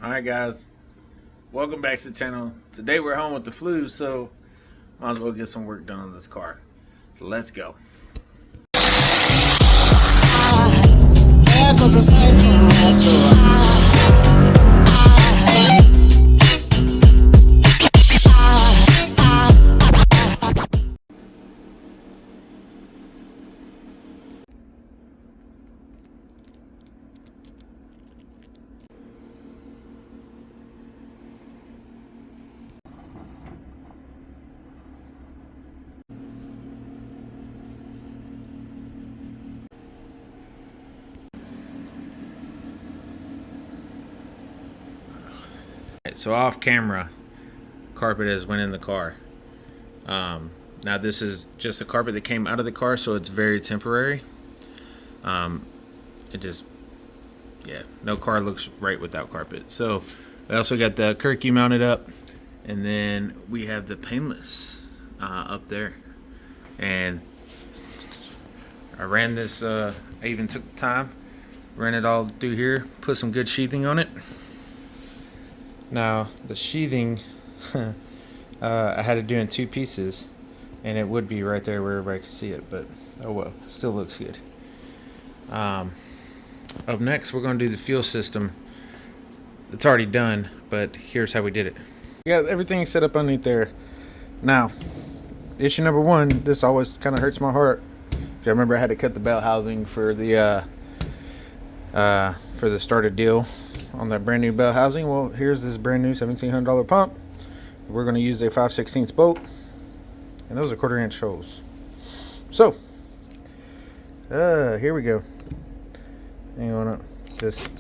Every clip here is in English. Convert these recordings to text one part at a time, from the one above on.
Alright guys, welcome back to the channel. Today we're home with the flu, so might as well get some work done on this car. So let's go. So off camera, carpet has went in the car. Now this is just a carpet that came out of the car, so it's very temporary. It just, yeah, no car looks right without carpet. So we also got the Kirky mounted up, and then we have the painless up there. And I ran this, I even took the time, ran it all through here, put some good sheathing on it. Now the sheathing I had to do in two pieces, and it would be right there where everybody could see it, but oh well, it still looks good. Up next we're going to do the fuel system. It's already done, but here's how we did it. We got everything set up underneath there. Now issue number one, this always kind of hurts my heart. I remember I had to cut the belt housing for the starter deal on that brand new belt housing. Well, here's this brand new $1,700 pump. We're going to use a 5/16 bolt, and those are 1/4 inch holes. So here we go. Hang on up. Just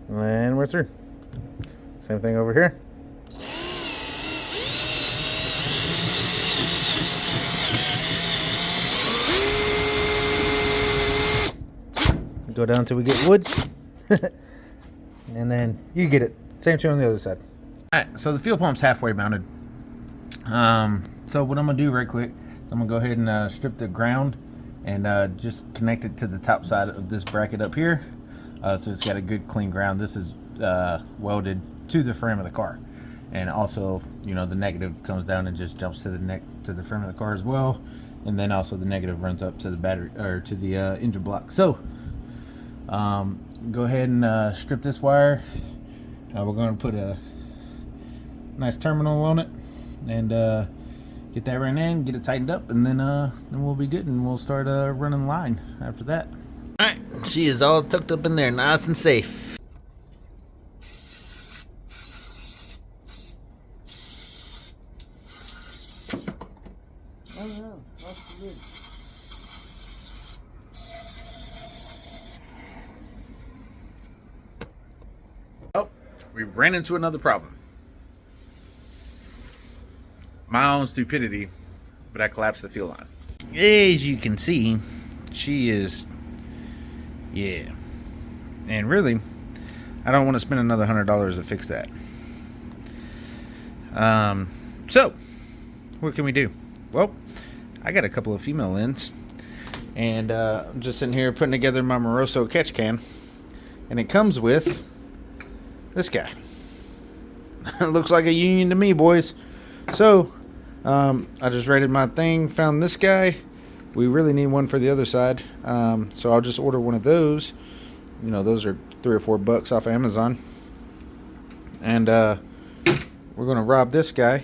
and we're through. Same thing over here. Go down till we get wood. And then you get it. Same thing on the other side. Alright, so the fuel pump's halfway mounted. So what I'm going to do right quick is I'm going to go ahead and strip the ground and just connect it to the top side of this bracket up here. So it's got a good clean ground. This is welded to the frame of the car. And also, you know, the negative comes down and just jumps to the frame of the car as well. And then also the negative runs up to the battery, or to the engine block. So go ahead and strip this wire. We're going to put a nice terminal on it and get that ran in, get it tightened up, and then we'll be good, and we'll start running the line after that. All right, she is all tucked up in there, nice and safe. Oh, we ran into another problem. My own stupidity, but I collapsed the fuel line. As you can see, she is, yeah. And really, I don't want to spend another $100 to fix that. So, what can we do? Well, I got a couple of female ends, and I'm just sitting here putting together my Moroso catch can, and it comes with this guy. Looks like a union to me, boys. So I just rated my thing, found this guy. We really need one for the other side, so I'll just order one of those. You know, those are $3 or $4 off of Amazon, and we're gonna rob this guy,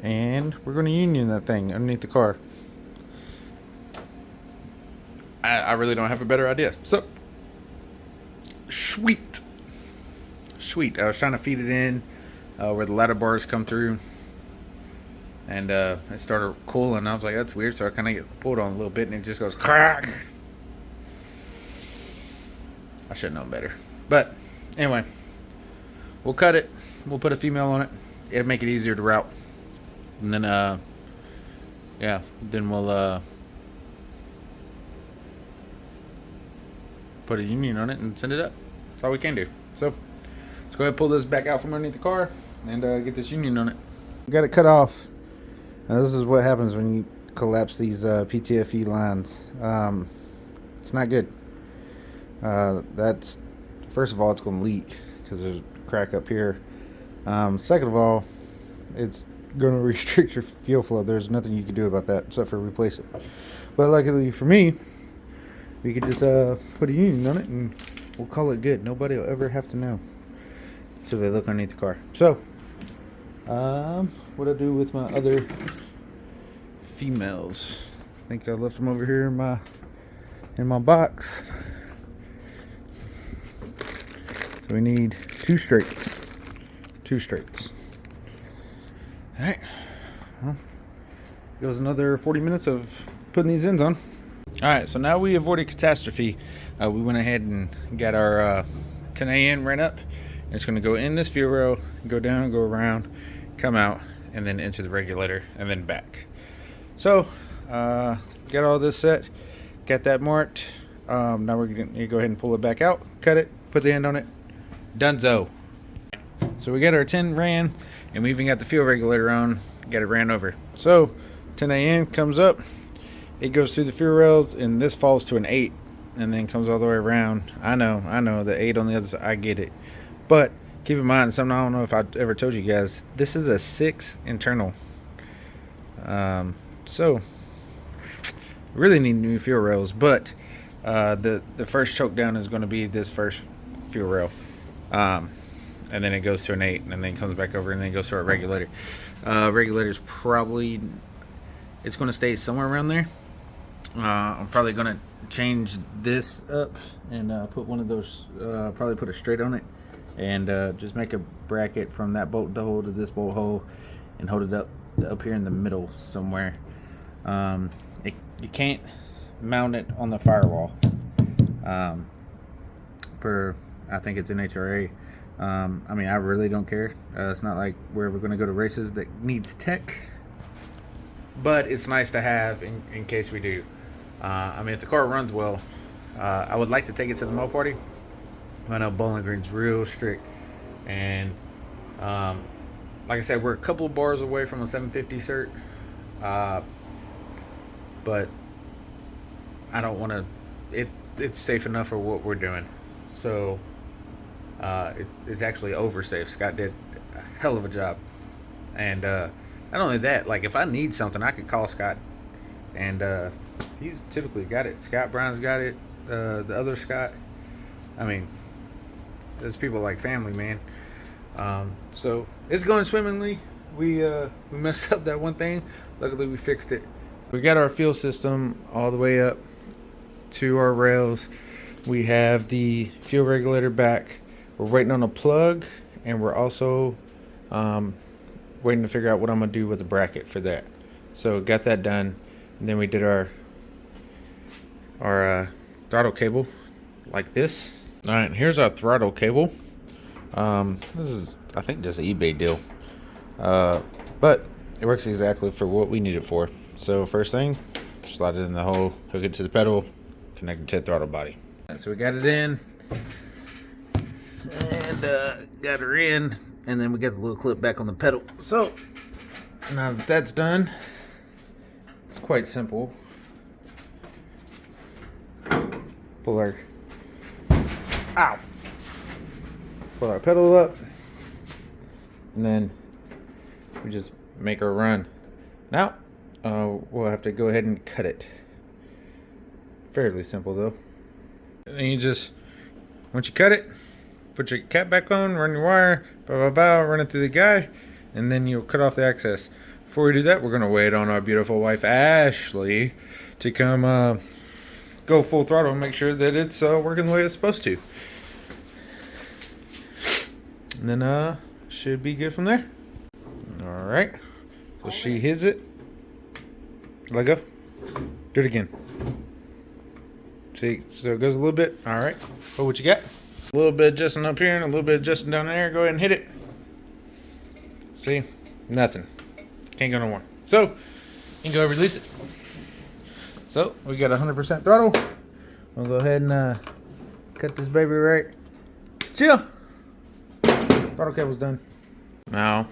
and we're gonna union that thing underneath the car. I really don't have a better idea. So sweet. I was trying to feed it in where the ladder bars come through, and it started cooling. I was like, that's weird, so I kind of get pulled on a little bit, and it just goes crack. I should have known better, but anyway, we'll cut it, we'll put a female on it, it'll make it easier to route, and then yeah, then we'll put a union on it and send it up. That's all we can do. So let's go ahead and pull this back out from underneath the car and get this union on it. Got it cut off. Now this is what happens when you collapse these PTFE lines. It's not good. That's, first of all, it's going to leak because there's a crack up here. Second of all, it's going to restrict your fuel flow. There's nothing you can do about that except for replace it. But luckily for me, we could just put a union on it and we'll call it good. Nobody will ever have to know. So they look underneath the car. So, what I do with my other females? I think I left them over here in my box. So we need two straights. All right. Well, goes another 40 minutes of putting these ends on. All right. So now we avoided catastrophe. We went ahead and got our 10A end ran up. It's going to go in this fuel rail, go down, go around, come out, and then into the regulator, and then back. So, got all this set, got that marked. Now we're going to go ahead and pull it back out, cut it, put the end on it. Dunzo. So we got our 10 ran, and we even got the fuel regulator on, got it ran over. So, 10A end comes up, it goes through the fuel rails, and this falls to an 8, and then comes all the way around. I know, the 8 on the other side, I get it. But keep in mind, something I don't know if I ever told you guys, this is a 6 internal. So really need new fuel rails, but the first choke down is going to be this first fuel rail, and then it goes to an 8, and then comes back over, and then goes to our regulator. Regulator's probably, it's going to stay somewhere around there. I'm probably going to change this up and put one of those, probably put a straight on it, and just make a bracket from that bolt hole to this bolt hole and hold it up here in the middle somewhere. You can't mount it on the firewall, per I think it's NHRA. I mean, I really don't care. It's not like we're ever going to go to races that needs tech, but it's nice to have in case we do. I mean, if the car runs well, I would like to take it to the Mo Party. I know Bowling Green's real strict, and like I said, we're a couple of bars away from a 750 cert, but I don't want to. It's safe enough for what we're doing, so it's actually over safe. Scott did a hell of a job, and not only that, like if I need something, I could call Scott, and he's typically got it. Scott Brown's got it. The other Scott, I mean. There's people like family, man. So it's going swimmingly. We messed up that one thing. Luckily, we fixed it. We got our fuel system all the way up to our rails. We have the fuel regulator back. We're waiting on a plug, and we're also waiting to figure out what I'm gonna do with the bracket for that. So got that done, and then we did our throttle cable like this. All right, here's our throttle cable. This is, I think, just an eBay deal, but it works exactly for what we need it for. So first thing, slide it in the hole, hook it to the pedal, connect it to the throttle body. Right, so we got it in, and got her in, and then we got the little clip back on the pedal. So now that that's done, it's quite simple. Pull our pull our pedal up, and then we just make our run. Now we'll have to go ahead and cut it. Fairly simple though. And you just, once you cut it, put your cap back on, run your wire, run it through the guy, and then you'll cut off the access. Before we do that, we're gonna wait on our beautiful wife Ashley to come go full throttle and make sure that it's working the way it's supposed to. And then should be good from there. All right, so she hits it. Let go. Do it again. See, so it goes a little bit. All right, oh, what you got? A little bit adjusting up here and a little bit adjusting down there. Go ahead and hit it. See, nothing. Can't go no more. So you can go release it. So we got 100% throttle. We'll go ahead and cut this baby right. Chill. Throttle cable's done. Now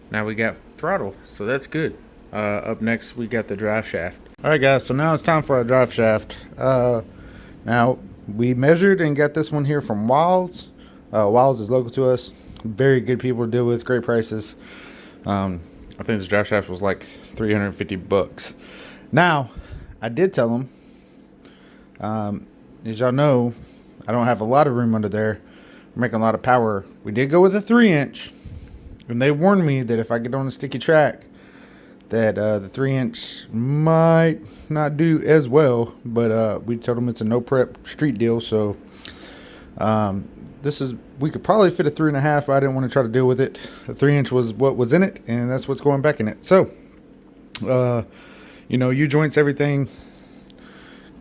we got throttle, so that's good. Up next, we got the drive shaft. All right, guys. So now it's time for our drive shaft. Now we measured and got this one here from Wiles. Wiles is local to us. Very good people to deal with. Great prices. I think this drive shaft was like $350. Now, I did tell them, as y'all know, I don't have a lot of room under there. We're making a lot of power. We did go with a 3-inch, and they warned me that if I get on a sticky track, that the 3-inch might not do as well. But we told them it's a no prep street deal, so we could probably fit a 3.5, but I didn't want to try to deal with it. A 3-inch was what was in it, and that's what's going back in it. So, U-joints, everything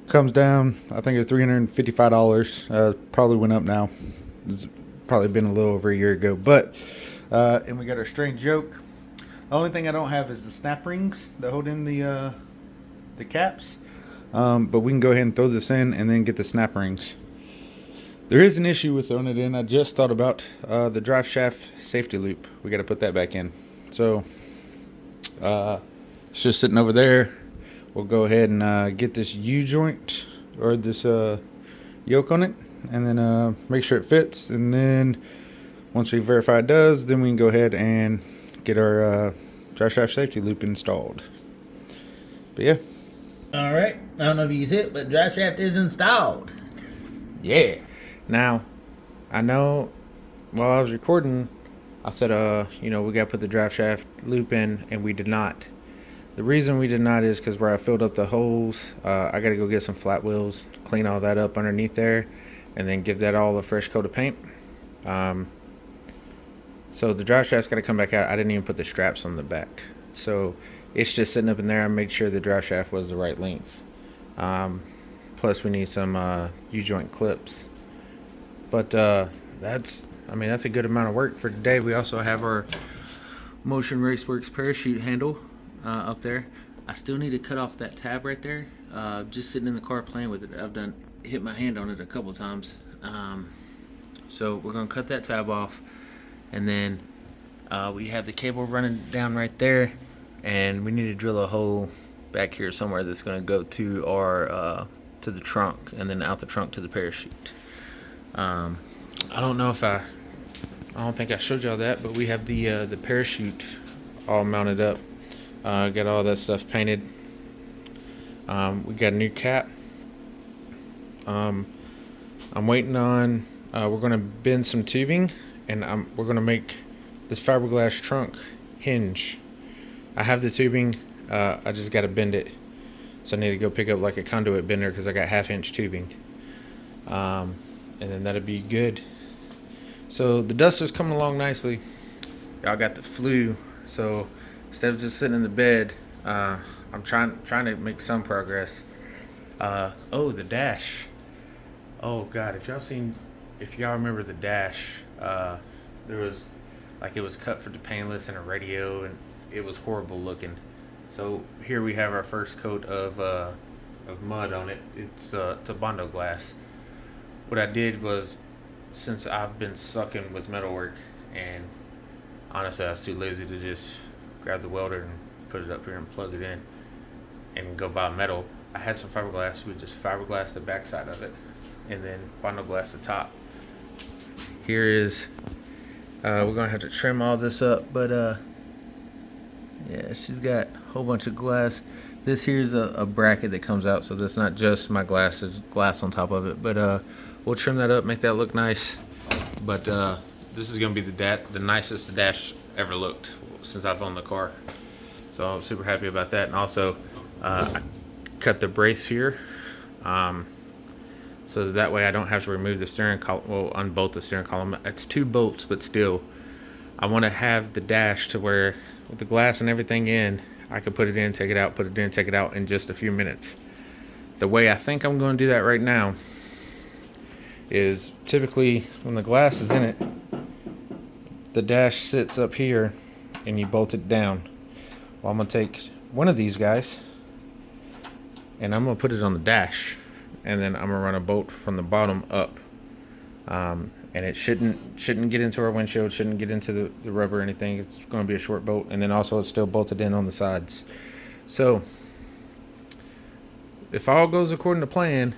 comes down. I think it's $355. Probably went up now. It's probably been a little over a year ago. But and we got our strange yoke. The only thing I don't have is the snap rings that hold in the caps. But we can go ahead and throw this in and then get the snap rings. There is an issue with throwing it in. I just thought about the drive shaft safety loop. We got to put that back in. So it's just sitting over there. We'll go ahead and get this U-joint or this yoke on it, and then make sure it fits. And then once we verify it does, then we can go ahead and get our drive shaft safety loop installed. But yeah. All right. I don't know if you can see it, but drive shaft is installed. Yeah. Now, I know while I was recording, I said, we got to put the drive shaft loop in, and we did not. The reason we did not is because where I filled up the holes, I got to go get some flat wheels, clean all that up underneath there, and then give that all a fresh coat of paint. So the drive shaft's got to come back out. I didn't even put the straps on the back. So it's just sitting up in there. I made sure the drive shaft was the right length. Plus we need some U-joint clips. But that's a good amount of work for today. We also have our Motion Raceworks parachute handle up there. I still need to cut off that tab right there. Just sitting in the car playing with it. I've hit my hand on it a couple times. So we're gonna cut that tab off, and then we have the cable running down right there, and we need to drill a hole back here somewhere that's gonna go to our to the trunk, and then out the trunk to the parachute. I don't think I showed y'all that, but we have the parachute all mounted up. Got all that stuff painted. We got a new cap. I'm waiting on. We're gonna bend some tubing, and we're gonna make this fiberglass trunk hinge. I have the tubing. I just gotta bend it, so I need to go pick up like a conduit bender because I got 1/2-inch tubing. And then that'll be good. So the Duster's coming along nicely. Y'all got the flu, so instead of just sitting in the bed, I'm trying to make some progress. The dash. Oh God, if y'all remember the dash, there was it was cut for the painless and a radio, and it was horrible looking. So here we have our first coat of mud on it. It's a Bondo glass. What I did was, since I've been sucking with metalwork, and honestly I was too lazy to just grab the welder and put it up here and plug it in and go buy metal, I had some fiberglass. We just fiberglass the backside of it and then Bondo glass the top. Here is we're gonna have to trim all this up, but yeah, she's got a whole bunch of glass. This here's a bracket that comes out, so that's not just my glass, there's glass on top of it. But we'll trim that up, make that look nice. But this is gonna be the nicest the dash ever looked since I've owned the car. So I'm super happy about that. And also I cut the brace here, so that way I don't have to remove the steering column, unbolt the steering column. It's 2 bolts, but still I want to have the dash to where with the glass and everything in, I could put it in, take it out, put it in, take it out in just a few minutes. The way I think I'm going to do that right now is typically when the glass is in it, the dash sits up here and you bolt it down. Well, I'm going to take one of these guys and I'm going to put it on the dash, and then I'm going to run a bolt from the bottom up. and it shouldn't get into our windshield, shouldn't get into the rubber or anything. It's going to be a short bolt, and then also it's still bolted in on the sides. So if all goes according to plan,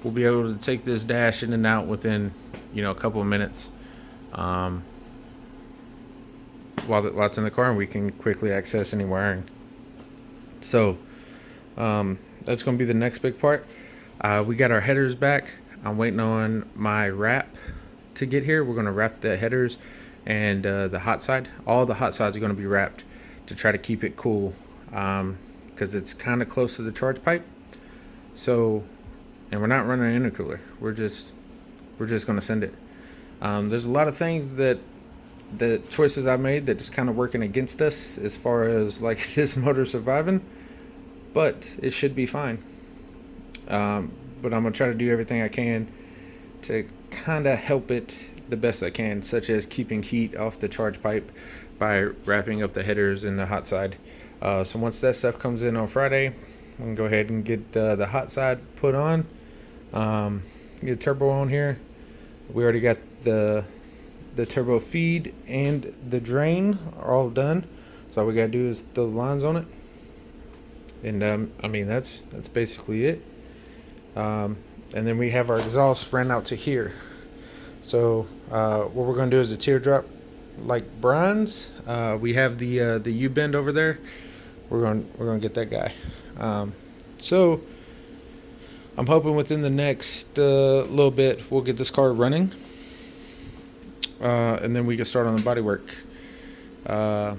we'll be able to take this dash in and out within, a couple of minutes. While it's in the car, and we can quickly access any wiring. So that's going to be the next big part. We got our headers back. I'm waiting on my wrap to get here. We're going to wrap the headers and the hot side. All the hot sides are going to be wrapped to try to keep it cool, because it's kind of close to the charge pipe. So, and we're not running an intercooler. We're just going to send it. There's a lot of things that the choices I made that just kind of working against us as far as like this motor surviving, but it should be fine. But I'm gonna try to do everything I can to kind of help it the best I can, such as keeping heat off the charge pipe by wrapping up the headers and the hot side. So once that stuff comes in on Friday, I'm gonna go ahead and get the hot side put on. Get turbo on here. We already got the turbo feed and the drain are all done, so all we gotta do is throw the lines on it, and I mean that's basically it. And then we have our exhaust ran out to here. So what we're gonna do is a teardrop like Brian's. We have the U-bend over there. We're gonna get that guy. So I'm hoping within the next little bit we'll get this car running, and then we can start on the body work. I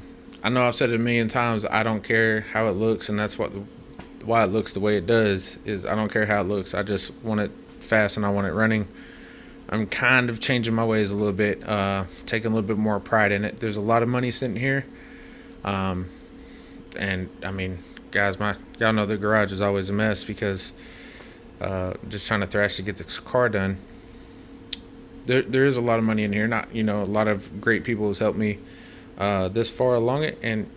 know I've said it a million times, I don't care how it looks, and that's why it looks the way it does, is I don't care how it looks. I just want it fast and I want it running. I'm kind of changing my ways a little bit, taking a little bit more pride in it. There's a lot of money sitting here, and I mean, guys, y'all know the garage is always a mess because just trying to thrash to get this car done. There is a lot of money in here. Not, a lot of great people has helped me this far along it, and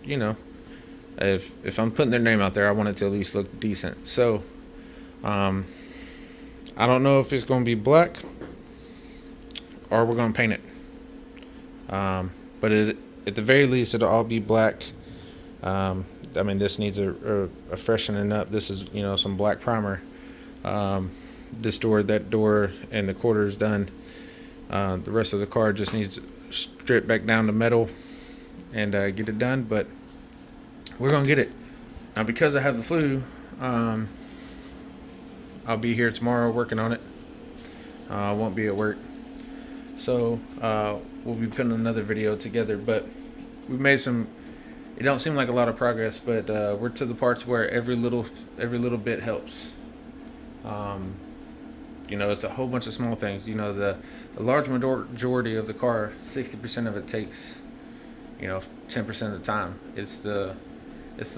if I'm putting their name out there, I want it to at least look decent. So I don't know if it's going to be black or we're going to paint it, but at the very least it'll all be black. I mean, this needs a freshening up. This is some black primer. This door, that door, and the quarters done. The rest of the car just needs to strip back down to metal and get it done, but we're gonna get it. Now, because I have the flu, I'll be here tomorrow working on it. I won't be at work, so we'll be putting another video together, but we've made some, it don't seem like a lot of progress, but we're to the parts where every little bit helps. It's a whole bunch of small things. The large majority of the car, 60% of it takes 10% of the time. It's the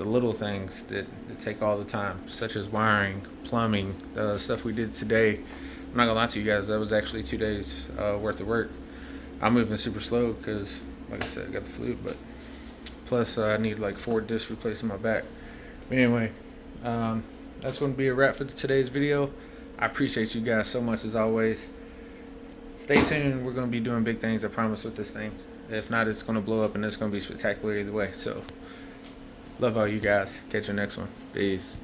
little things that take all the time, such as wiring, plumbing, the stuff we did today. I'm not gonna lie to you guys, that was actually 2 days worth of work. I'm moving super slow because, like I said, I got the flu, but plus I need like 4 discs replaced in my back. But anyway, that's going to be a wrap for today's video. I appreciate you guys so much as always. Stay tuned. We're going to be doing big things, I promise, with this thing. If not, it's going to blow up and it's going to be spectacular either way. So, love all you guys. Catch you next one. Peace.